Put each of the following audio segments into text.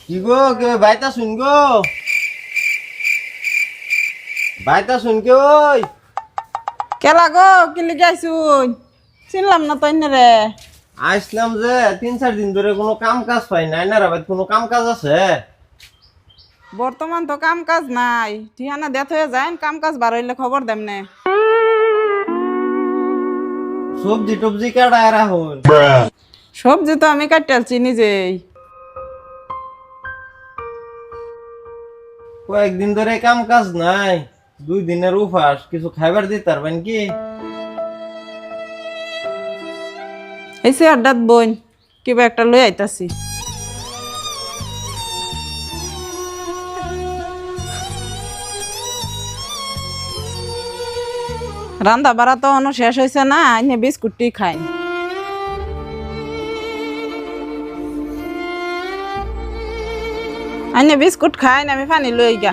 কি গো কে বাইতা শুন গো বাইতা শুন কে ওই কেলা গো কি লিগে আইছুন চিনলাম না তো রে। আসলাম যে 3-4 দিন ধরে কোনো কাম কাজ পাই নাই না রে ভাই, কোনো কাম কাজ আছে? বর্তমান তো কাম কাজ নাই, ঠিকানা দেত হয়ে যায়, কাম কাজ বার হইলে খবর দেম নে। সবজি টবজি কাটায় রাখুন। সবজি তো আমি কাটালছি নিজেই। কয়েকদিন ধরে কাম কাজ নাই, 2 দিনের উপাস, কিছু খাইবার দিতে পারবেন কি? এসে আড্ডাত বইন কিবা একটা লই আইতাছি। রান্দা বাড়া তো অন্য শেষ হয়েছে না, এনে বিস্কুটটি খাই। আইনে বিস্কুট খাই না, আমি পানি লই গা।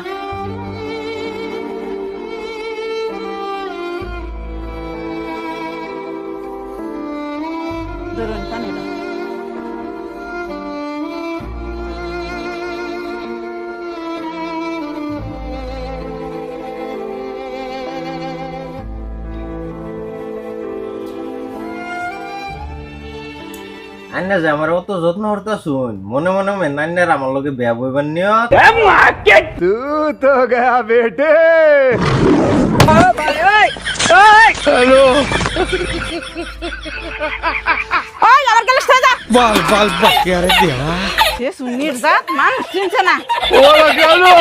ধরুন পানিটা। আন্না যে আমার অত যত্ন করতে শুন, মনে মনে নান্নার আমার লগে বিয়া বইবার নিও। तू तो गया बेटे। ওই আমার গেলে যা। बाल बाल बक यार दिया। সে সুনির জাত মানুষ চিনছে না। ओ गया लो।